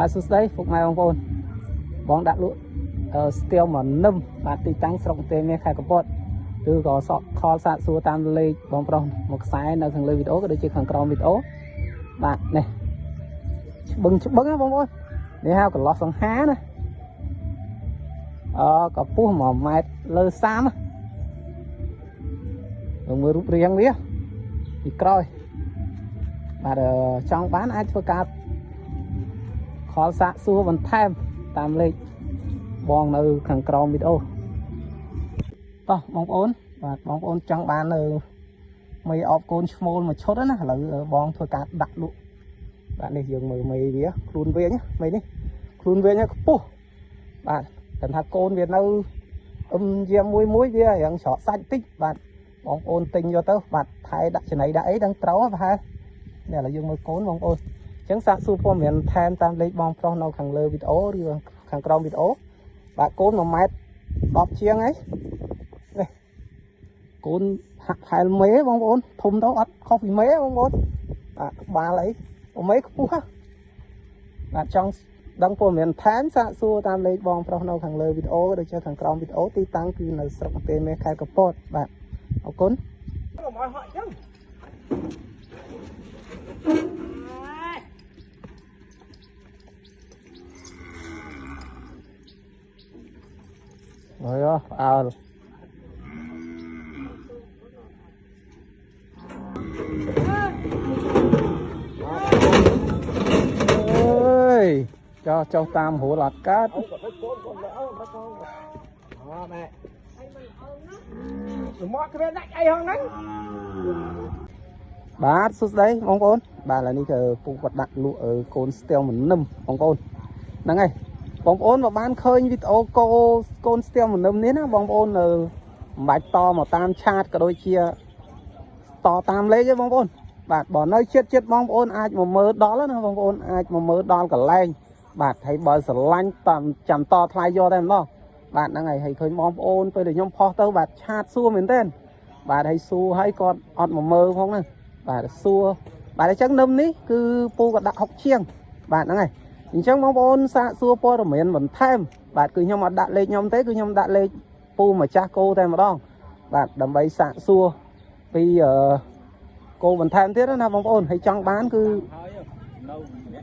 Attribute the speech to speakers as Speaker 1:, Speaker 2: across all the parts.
Speaker 1: បាទសួស្តីពុកម៉ែបងប្អូនបងដាក់លក់ស្ទៀវមកនឹមបាទទីតាំងស្រុកទេមាសខេត្តកំពតឬក៏សក់ខលសាកសួរតាមលេខបងប្រុសមកខ្សែនៅខាងលើវីដេអូក៏ដូចជាខាងក្រោមវីដេអូបាទនេះច្បឹងណាបងប្អូននេះហៅកន្លោះសង្ហាណាកម្ពស់1 ម៉ែត្រលើ30មើលរូបរាងវាពីក្រោយបាទចង់បានអាចធ្វើការខលសាកសួរបន្ថែមតាមលេខបងនៅខាងក្រោមវីដេអូតោះបងប្អូនបាទបងប្អូនចង់បាននៅមេអបកូនឈ្មោលមួយឈុតណាឥឡូវបងធ្វើការដាក់លក់បាទនេះយើងមើលមេវាខ្លួនវិញមេនេះខ្លួនវិញខ្ពស់បាទគាត់ថាកូនវានៅយាមមួយវារៀងច្រកសាច់តិចបាទបងប្អូនទិញយកទៅបាទថែដាក់ចំណីដាក់អីដឹងត្រូវប្រហែលនេះឥឡូវយើងមើលកូនបងប្អូនអញ្ចឹងសាកសួរព័ត៌មានថែមតាមលេខបងប្រុសនៅខាងលើវីដេអូឬខាងក្រោមវីដេអូបាទកូន1 ម៉ែត្រ 10 ជាងហីនេះកូនហាក់ហែលមេបងប្អូនធំទៅអត់ខុសពីមេបងប្អូនបាទក្បាលអីមេខ្ពស់បាទចង់ដឹងព័ត៌មានថែមសាកសួរតាមលេខបងប្រុសនៅខាងលើវីដេអូដូចជាខាងក្រោមវីដេអូទីតាំងគឺនៅស្រុកទេមាសខេត្តកំពតបាទអរគុណមកហក់ចឹងអើយផ្អើលចុះតាមហួរអត់កើតបាទសួស្តីបងប្អូនបាទឥឡូវនេះគឺពូគាត់ដាក់លក់កូនស្ទៀវមនឹមបងប្អូនហ្នឹងហើយបងប្អូនមកបានឃើញវីដេអូកូនស្ទៀវមនឹមនេះណាបងប្អូននៅមិនបាច់តមកតាមឆាតក៏ដូចជាតតាមលេខទេបងប្អូនបាទបើនៅចិត្តបងប្អូនអាចមកមើលដល់ណាបងប្អូនអាចមកមើលដល់កន្លែងបាទហើយបើស្រឡាញ់តាមចាំតថ្លៃយកតែម្ដងបាទហ្នឹងហើយឃើញបងប្អូនពេលដែលខ្ញុំផុសទៅបាទឆាតសួរមែនទេបាទហើយសួរហើយគាត់អត់មកមើលផងហ្នឹងបាទសួរបាទអញ្ចឹងនឹមនេះគឺពូក៏ដាក់60ជាងបាទហ្នឹងហើយអញ្ចឹងបងប្អូនសាកសួរព័ត៌មានបន្ថែមបាទគឺខ្ញុំអត់ដាក់លេខខ្ញុំទេគឺខ្ញុំដាក់លេខពូម្ចាស់គោតែម្ដងបាទដើម្បីសាកសួរពីគោបន្ថែមទៀតណាបងប្អូនហើយចង់បានគឺ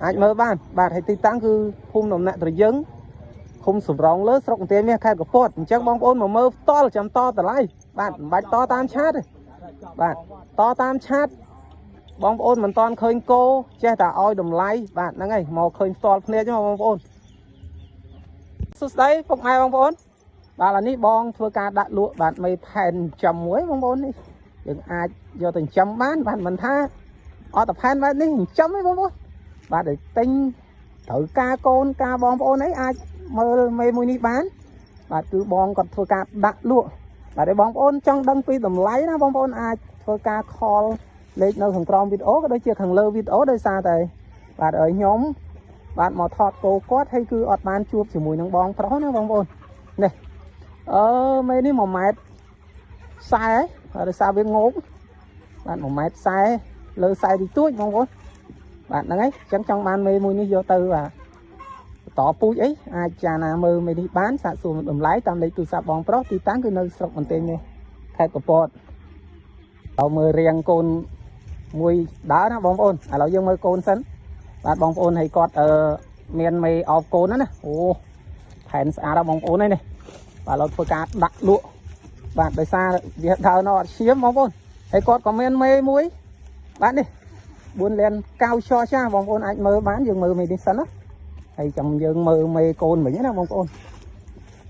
Speaker 1: អាចមើលបានបាទហើយទីតាំងគឺភូមិដំណាក់ត្រយឹងឃុំសំរងលើស្រុកទេមាសខេត្តកំពតអញ្ចឹងបងប្អូនមកមើលផ្ទាល់ចាំតតម្លៃបាទមិនបាច់តតាមឆាតទេបាទតតាមឆាតបងប្អូនមិនតាន់ឃើញគោចេះតែឲ្យតម្លៃបាទហ្នឹងហើយមកឃើញផ្ទាល់ភ្នែកមកបងប្អូនសួស្តីពុកម៉ែបងប្អូនបាទឥឡូវនេះបងធ្វើការដាក់លក់បាទមេផែនចំមួយបងប្អូននេះយើងអាចយកទៅចិញ្ចឹមបានបាទមិនថាអត់តែផែនបែបនេះចិញ្ចឹមទេបងប្អូនបាទđểទិញត្រូវការកូនការបងប្អូនអីអាចមើលមេមួយនេះបានបាទគឺបងគាត់ធ្វើការដាក់លក់បាទឲ្យបងប្អូនចង់ដឹងពីតម្លៃណាបងប្អូនអាចធ្វើការខលលេខនៅខាងក្រោមវីដេអូក៏ដូចជាខាងលើវីដេអូដោយសារតែបាទឲ្យខ្ញុំបាទមកថតគោគាត់ហើយគឺអត់បានជួបជាមួយនឹងបងប្រុសណាបងប្អូននេះមេនេះ1 ម៉ែត្រ 40ដោយសារវាងោកបាទ1 ម៉ែត្រ 40លើ40ទីទួចបងប្អូនបាទហ្នឹងហើយអញ្ចឹងចង់បានមេមួយនេះយកទៅបាទតពូជអីអាចចាណាមើលមេនេះបានសាកសួរតម្លៃតាមលេខទូរស័ព្ទបងប្រុសទីតាំងគឺនៅស្រុកបន្ទាយនេះខេត្តកំពតដល់មើលរៀងកូនមួយដើរណាបងប្អូនឥឡូវយើងមើលកូនសិនបាទបងប្អូនឲ្យគាត់មានមេអោបកូនណាអូផែនស្អាតបងប្អូននេះបាទเราធ្វើការដាក់លក់បាទដោយសារវាដើរនៅអត់ឈាមបងប្អូនហើយគាត់ក៏មានមេមួយបាទនេះ4 លានកៅឆចាបងប្អូនអាចមើលបានយើងមើលមេនេះសិនណាហើយចាំយើងមើលមេកូនវិញណាបងប្អូន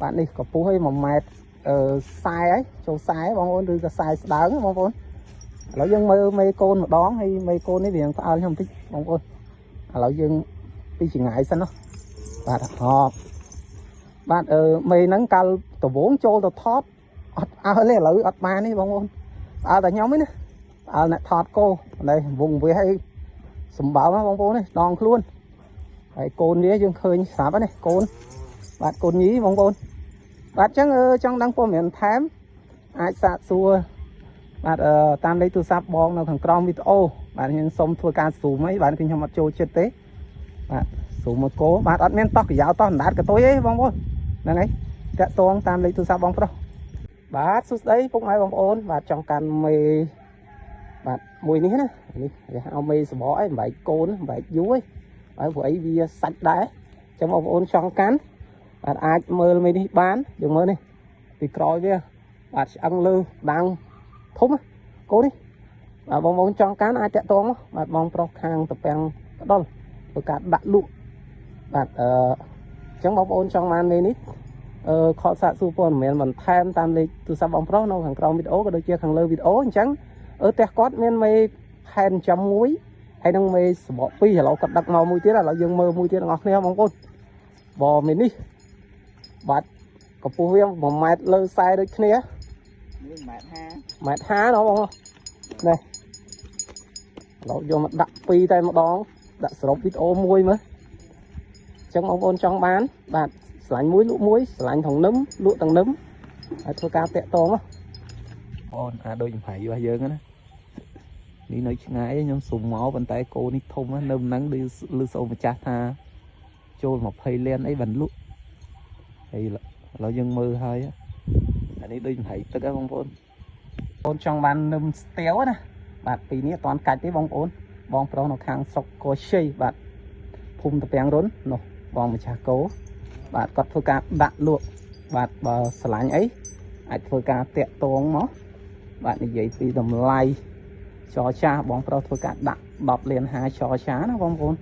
Speaker 1: បាទនេះកម្ពស់ឲ្យ1 ម៉ែត្រ 40ហើយចូល40បងប្អូនឬក៏40ស្ដើងបងប្អូនឥឡូវយើងមើលមេកូនម្ដងហើយមេកូននេះវាផ្អើលខ្ញុំបន្តិចបងប្អូនឥឡូវយើងពីចង្អាយសិនណាបាទបាទមេហ្នឹងកាលដវងចូលទៅថតអត់អើទេឥឡូវអត់បានទេបងប្អូនអើតែខ្ញុំទេណាអើអ្នកថតគោនេះវងវាឲ្យសម្បើមបងប្អូននេះដងខ្លួនហើយកូននេះយើងឃើញស្រាប់នេះកូនបាទកូនញីបងប្អូនបាទអញ្ចឹងចង់ដឹងព័ត៌មានថែមអាចសាកសួរបាទតាមលេខទូរស័ព្ទបងនៅខាងក្រោមវីដេអូបាទខ្ញុំសូមធ្វើការស៊ូមអីបាទខ្ញុំអត់ចូលចិត្តទេបាទ số một cô bạn ăn men to cái giáo to đắt cái tối ấy bông ôn là ngay tẹt toang tam lấy từ sao bông pro bát xuất đấy cũng ai bông ôn và trong căn mì bạn mùi ní nè ông mì sờ bó ấy bảy côn bảy dú ấy ở vậy vì sạch đấy trong bông ôn trong cán bạn ai mơ mì đi bán đừng mơ đi thì coi kia bạn ăn lư đang thúng cố đi và bông ôn trong cán ai tẹt toang bạn bông pro khang tập bèn đó rồi cả đặt lụa bạn trong bóng ôn trong màn này nít khó xạ super mình thêm tam lịch từ sau bóng pro nó hàng cầu video có đôi chia hàng lơ video trắng ở tè cót nên mày hèn chấm muối hay đang mày bỏ phi là cặp đặc màu mũi tiết là dương mơ mũi tiết ngọt nè bóng ôn bò mình đi bạn có phù viêm một mét lơ sai đôi kia mét há nó không này nó vô mặt đặc phi tay một đón đã sửa video muối mới trong ông ôn trong bán bạn sánh muối lũ muối sánh thòng nấm lụa tầng nấm thôi cao tẹt to á ôn đôi phải vào giờ nữa đi nói ngay nhóm sùng máu bàn tay cô đi thông á nâm nắng đi lư sâu mà chát ha trôi một phây lên ấy vẫn lụa thì là dân mơ thôi á đi đôi phải tất cả bông ôn trong bán nấm téo nè bạn tí ní toàn cạch với bông pro nó khang sọc có xây bạn phun tập bèn rốn nó bong mà chả cố bạn có thôi cả đạn luộc bạn bờ sánh ấy ai thôi cả tẹt toang nó bạn như vậy thì đầm lay cho cha bóng pro thôi cả đạn đọt liền hai cho chá nó bong vốn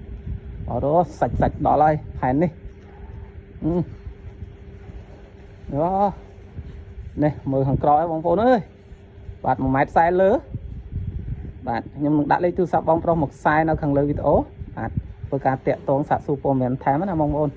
Speaker 1: ở đó sạch sạch đỏ lại hèn đi đó này mời hàng cõi bóng vốn ơi bạn một mét sai lứa bạn nhưng đã lấy từ sạp bóng pro một sai nó khẳng lơ video bạn tôi cả tẹt toang sạ superman thém nó mong ôn